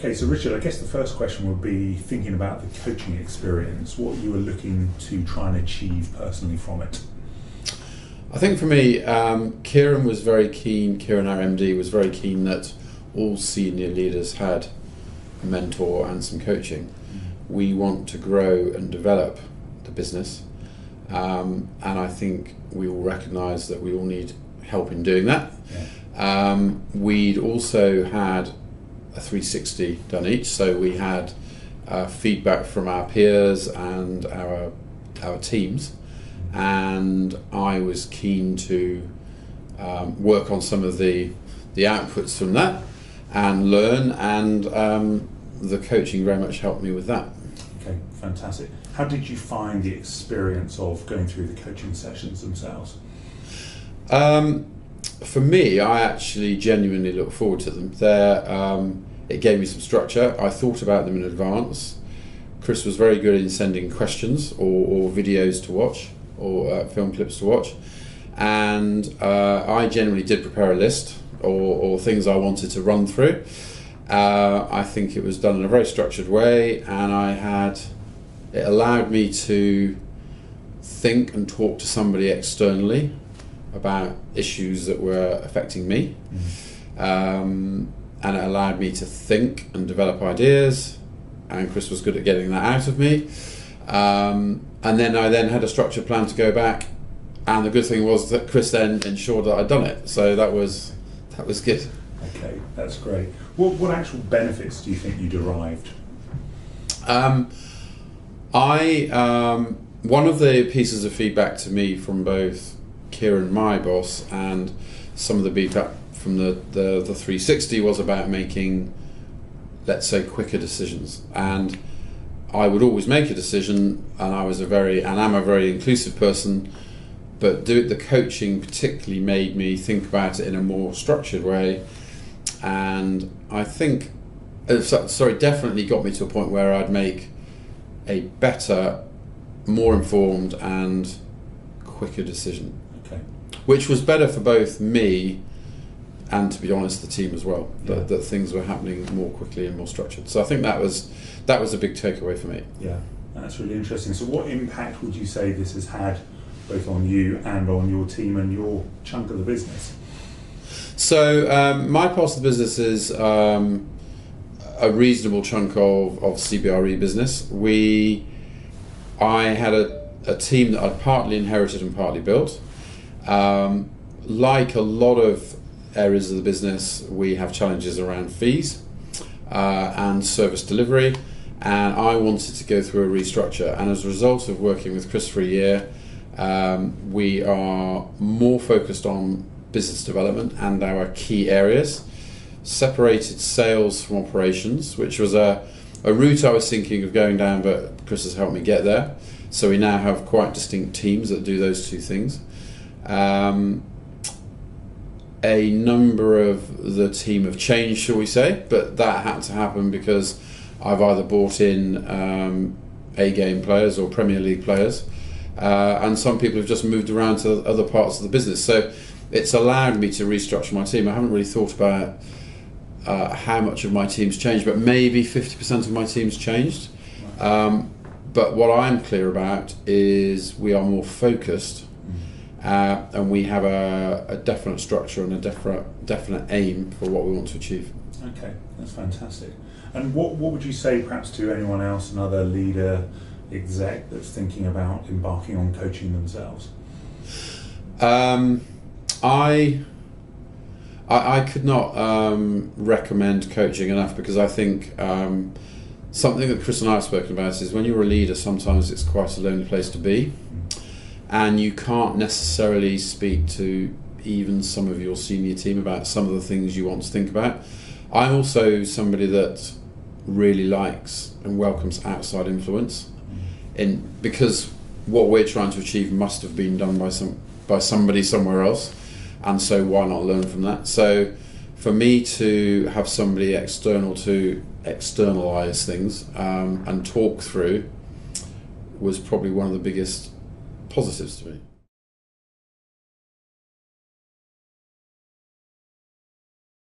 Okay, so Richard, I guess the first question would be thinking about the coaching experience, what you were looking to try and achieve personally from it. I think for me, Kieran was very keen, Kieran our MD was very keen that all senior leaders had a mentor and some coaching. We want to grow and develop the business, and I think we all recognise that we all need help in doing that. Yeah. We'd also had a 360 done each, so we had feedback from our peers and our teams, and I was keen to work on some of the outputs from that and learn, and the coaching very much helped me with that. Okay, fantastic. How did you find the experience of going through the coaching sessions themselves? For me, I actually genuinely look forward to them. It gave me some structure. I thought about them in advance. Chris was very good in sending questions or videos to watch or film clips to watch, and I generally did prepare a list or things I wanted to run through. I think it was done in a very structured way, and it allowed me to think and talk to somebody externally about issues that were affecting me, and it allowed me to think and develop ideas, and Chris was good at getting that out of me, and then I had a structured plan to go back, and the good thing was that Chris then ensured that I'd done it, so that was good. Okay, that's great. What actual benefits do you think you derived? One of the pieces of feedback to me from both Kieran, my boss, and some of the feedback from the 360 was about making, let's say, quicker decisions. And I would always make a decision, and I'm a very inclusive person, but the coaching particularly made me think about it in a more structured way, and I think, definitely got me to a point where I'd make a better, more informed and quicker decision. Okay. Which was better for both me and, to be honest, the team as well. Yeah. That things were happening more quickly and more structured. So I think that was a big takeaway for me. Yeah, that's really interesting. So what impact would you say this has had both on you and on your team and your chunk of the business? So my part of the business is a reasonable chunk of CBRE business. I had a team that I'd partly inherited and partly built. Like a lot of areas of the business, we have challenges around fees and service delivery, and I wanted to go through a restructure, and as a result of working with Chris for a year, we are more focused on business development and our key areas, separated sales from operations, which was a route I was thinking of going down, but Chris has helped me get there. So we now have quite distinct teams that do those two things. A number of the team have changed, shall we say, but that had to happen because I've either brought in A-game players or Premier League players, and some people have just moved around to other parts of the business. So it's allowed me to restructure my team. I haven't really thought about how much of my team's changed, but maybe 50% of my team's changed. But what I'm clear about is we are more focused, and we have a definite structure and a definite aim for what we want to achieve. Okay, that's fantastic. And what would you say perhaps to anyone else, another leader, exec that's thinking about embarking on coaching themselves? I could not recommend coaching enough, because I think something that Chris and I have spoken about is when you're a leader, sometimes it's quite a lonely place to be, and you can't necessarily speak to even some of your senior team about some of the things you want to think about. I'm also somebody that really likes and welcomes outside influence, because what we're trying to achieve must have been done by somebody somewhere else, and so why not learn from that? So for me to have somebody external to externalize things and talk through was probably one of the biggest positives to me.